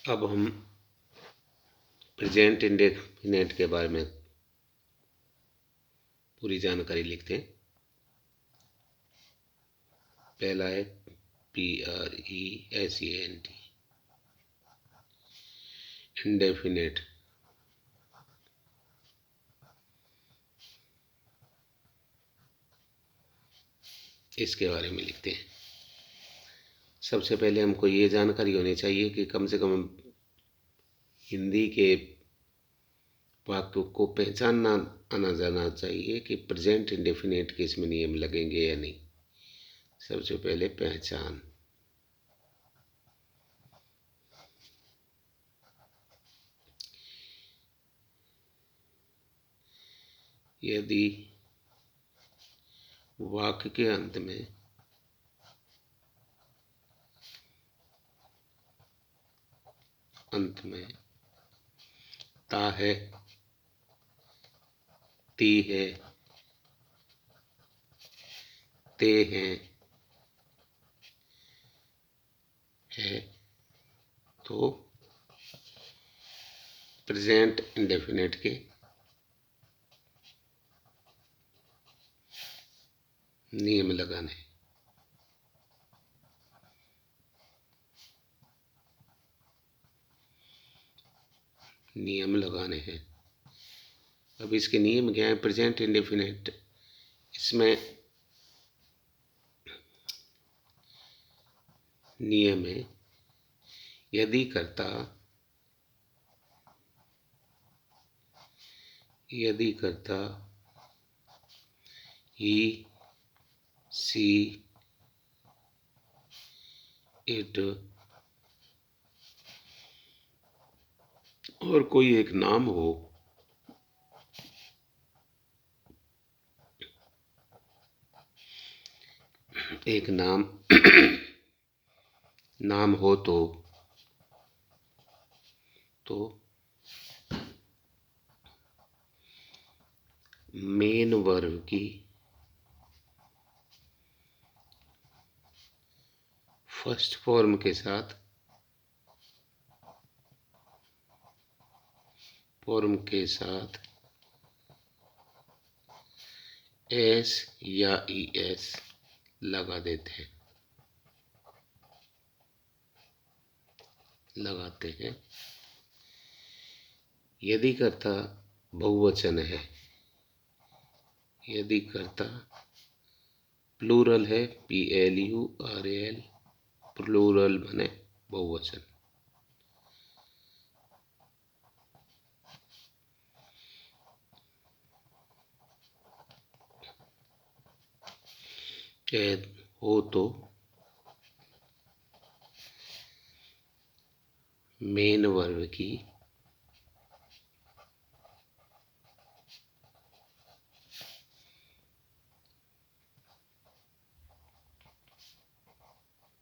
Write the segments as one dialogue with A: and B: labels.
A: अब हम present indefinite के बारे में पूरी जानकारी लिखते हैं। पहला है PRESENT, इंडेफिनेट। इसके बारे में लिखते हैं। सबसे पहले हमको ये जानकारी होनी चाहिए कि कम से कम हिंदी के वाक्यों को पहचानना आना जाना चाहिए कि प्रेजेंट इंडेफिनेट के इसमें नियम लगेंगे या नहीं। सबसे पहले पहचान। यदि वाक्य के अंत में ता है, ती है, ते हैं, है, तो प्रेजेंट इंडेफिनेट के नियम लगाने। नियम लगाने हैं। अब इसके नियम क्या है? प्रेजेंट इंडेफिनेट, इसमें नियम है यदि कर्ता ही, सी, इट और कोई एक नाम हो, एक नाम हो तो मेन वर्ब की फर्स्ट फॉर्म के साथ एस या ES लगाते हैं। यदि कर्ता बहुवचन है, यदि कर्ता प्लूरल है, PLURAL, प्लूरल बने बहुवचन, हो तो मेन वर्ब की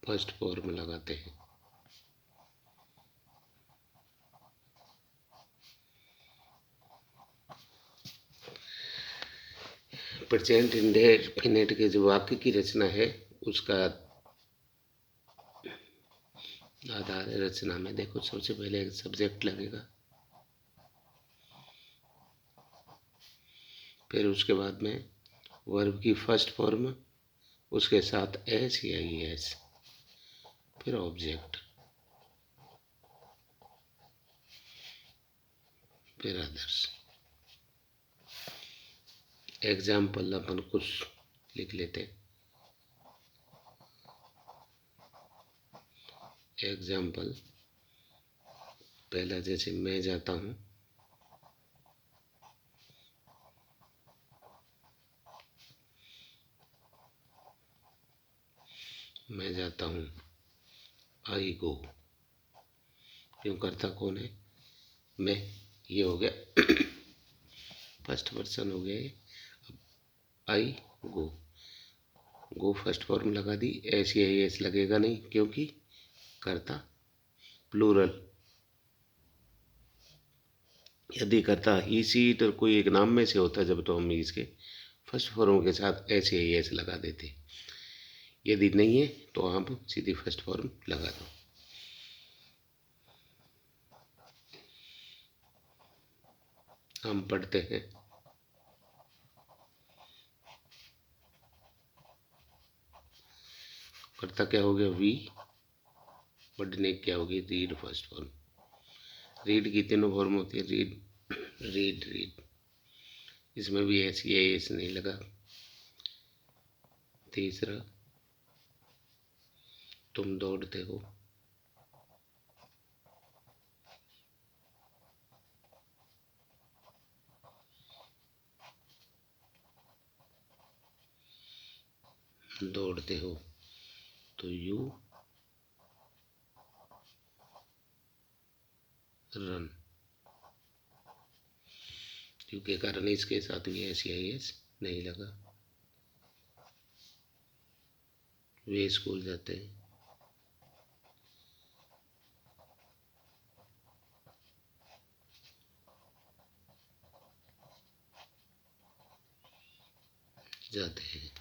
A: फर्स्ट फॉर्म लगाते हैं। प्रेजेंट इंडेफिनेट के जो वाक्य की रचना है उसका आधार है। रचना में देखो, सबसे पहले एक सब्जेक्ट लगेगा, फिर उसके बाद में वर्ब की फर्स्ट फॉर्म, उसके साथ एस या ES, फिर ऑब्जेक्ट, फिर अदर्स। एग्जाम्पल अपन कुछ लिख लेते हैं। एग्जाम्पल पहला, जैसे मैं जाता हूँ, मैं जाता हूँ, आई गो। क्यों? करता कौन है? मैं। ये हो गया फर्स्ट पर्सन हो गया। अब आई गो, गो फर्स्ट फॉर्म लगा दी, एस या ES लगेगा नहीं क्योंकि करता प्लूरल। यदि करता ही, सी, इट और कोई एक नाम में से होता जब तो हम इसके फर्स्ट फॉर्म के साथ एस या ES लगा देते। यदि नहीं है तो आप सीधी फर्स्ट फॉर्म लगा दो। हम पढ़ते हैं। कर्ता क्या हो गया? वी। पढ़ने क्या होगी? रीड। First form. रीड की तीनों फॉर्म होती है। Read, read, read. इसमें भी ऐसी है, एस नहीं लगा। तीसरा, तुम दौड़ते हो। दौड़ते हो तो यू रन। क्योंकि कारण इसके साथ भी ऐसी आई एस नहीं लगा। वे स्कूल जाते हैं। जाते हैं।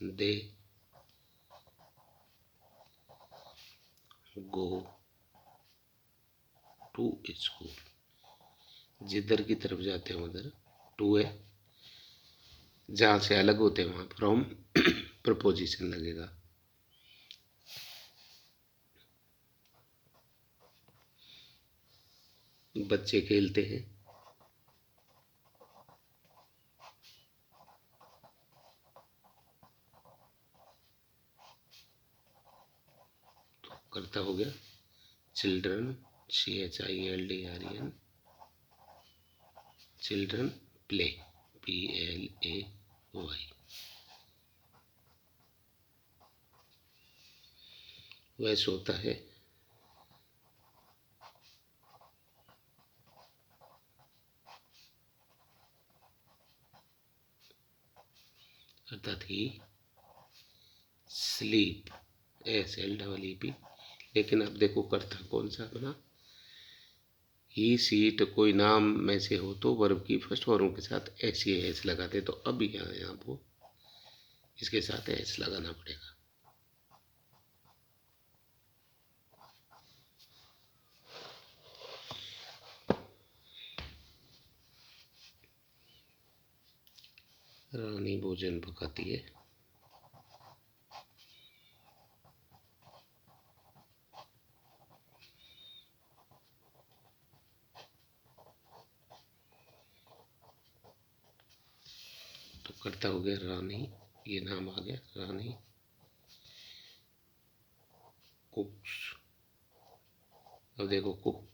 A: दे गो टू स्कूल। जिधर की तरफ जाते हैं उधर टू है। जहाँ से अलग होते हैं वहाँ फ्रॉम प्रपोजिशन लगेगा। बच्चे खेलते हैं। तो करता हो गया children, CHILDREN। Children play, PLAY। वह सोता है। अर्थात ही स्लीप, SLEEP। लेकिन अब देखो करता कौन सा बना? ही सीट कोई नाम में से हो तो वर्ब की फर्स्ट फॉर्म के साथ SES लगाते, तो अब यहाँ आपको इसके साथ एस लगाना पड़ेगा। रानी भोजन पकाती है। तो करता हो गया रानी, ये नाम आ गया रानी कुक्स। अब देखो कुक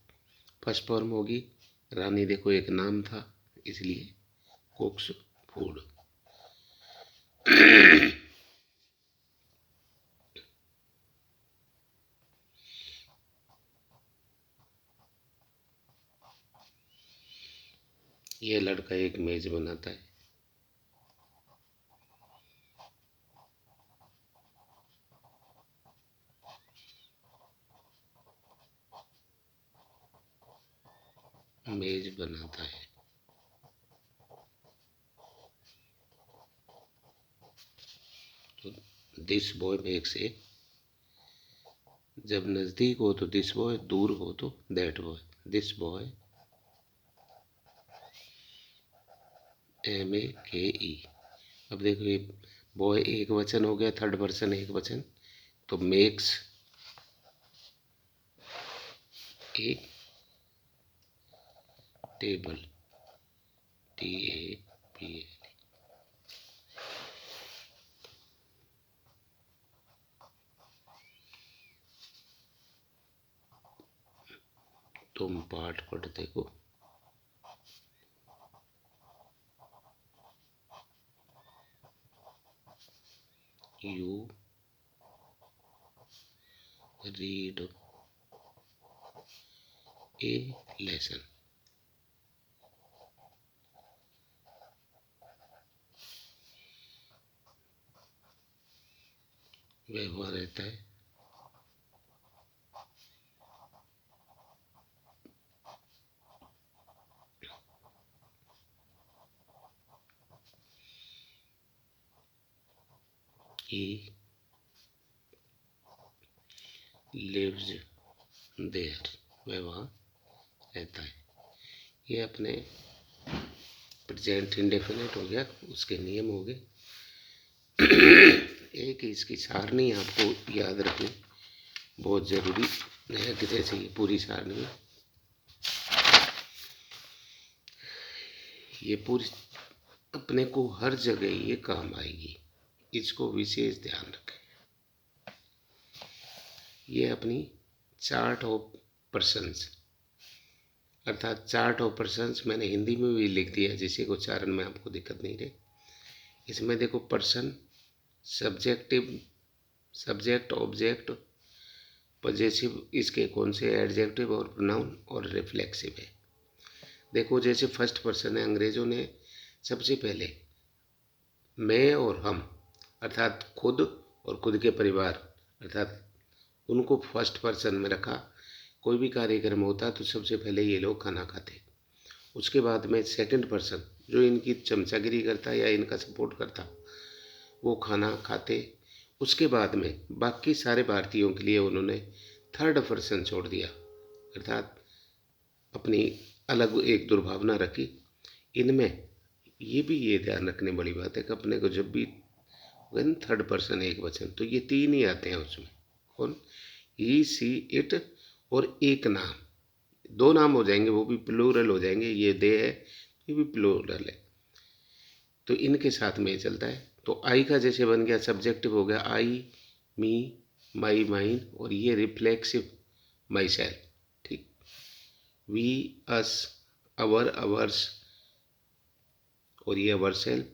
A: फर्स्ट फॉर्म होगी। रानी देखो एक नाम था इसलिए कुक्स फूड। ये लड़का एक मेज बनाता है। मेज बनाता है। तो दिस बॉय मेक्स ए। जब नज़दीक हो तो दिस बॉय, दूर हो तो that boy. This boy, MAKE। अब देखो ये बॉय एक वचन हो गया, थर्ड पर्सन एक वचन, तो मेक्स ए टेबल, TABLE। तुम पाठ पढ़ते हो। You read A lesson. व्यवहार रहता है। He lives there। व्यवहार रहता है। ये अपने प्रेजेंट इंडेफिनिट हो गया, उसके नियम हो गए। एक इसकी सारणी आपको याद रखनी बहुत ज़रूरी है कि जैसे ये पूरी सारणी है, ये पूरी अपने को हर जगह ये काम आएगी, इसको विशेष ध्यान रखें। ये अपनी चार्ट ऑफ पर्सन्स, अर्थात चार्ट ऑफ पर्सन्स मैंने हिंदी में भी लिख दिया, जिससे को उच्चारण में आपको दिक्कत नहीं रहे। इसमें देखो person, subjective, subject, object, possessive, इसके कौन से एडजेक्टिव और प्रोनाउन और रिफ्लेक्सिव है। देखो जैसे फर्स्ट पर्सन है, अंग्रेजों ने सबसे पहले मैं और हम, अर्थात खुद और खुद के परिवार, अर्थात उनको फर्स्ट पर्सन में रखा। कोई भी कार्यक्रम होता तो सबसे पहले ये लोग खाना खाते। उसके बाद में सेकंड पर्सन जो इनकी चमचागिरी करता या इनका सपोर्ट करता, वो खाना खाते। उसके बाद में बाकी सारे भारतीयों के लिए उन्होंने थर्ड पर्सन छोड़ दिया, अर्थात अपनी अलग एक दुर्भावना रखी। इनमें ये भी ये ध्यान रखने बड़ी बात है कि अपने को जब भी थर्ड पर्सन एक वचन, तो ये तीन ही आते हैं उसमें। कौन? ही, सी, इट और एक नाम, दो नाम हो जाएंगे, वो भी प्लूरल हो जाएंगे। ये दे है, ये भी प्लूरल है, तो इनके साथ में चलता है। तो आई का जैसे बन गया सब्जेक्टिव हो गया आई, मी, माई, माइन, और ये रिफ्लेक्सिव माई सेल्फ। ठीक, वी, अस, अवर, अवर्स, और ये अवर सेल्फ।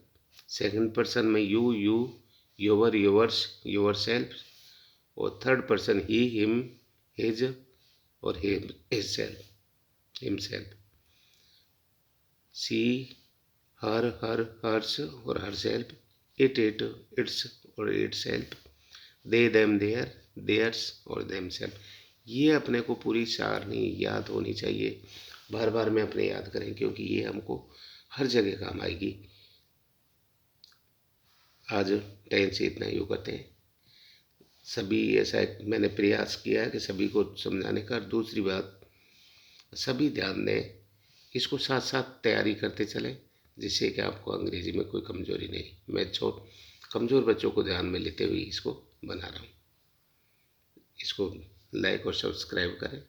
A: सेकंड पर्सन में you, you, your, yours, yourself, और third person he, him, his, और his self, himself. She, her, her, hers और हर सेल्फ। इट, इट्स और itself. They, them, their, theirs और themself. ये अपने को पूरी सारणी याद होनी चाहिए, बार बार में अपने याद करें, क्योंकि ये हमको हर जगह काम आएगी। आज टाइम से इतना ही करते हैं। सभी ऐसा मैंने प्रयास किया है कि सभी को समझाने का। दूसरी बात, सभी ध्यान दें, इसको साथ साथ तैयारी करते चलें, जिससे कि आपको अंग्रेजी में कोई कमजोरी नहीं। मैं कमज़ोर बच्चों को ध्यान में लेते हुए इसको बना रहा हूँ। इसको लाइक और सब्सक्राइब करें।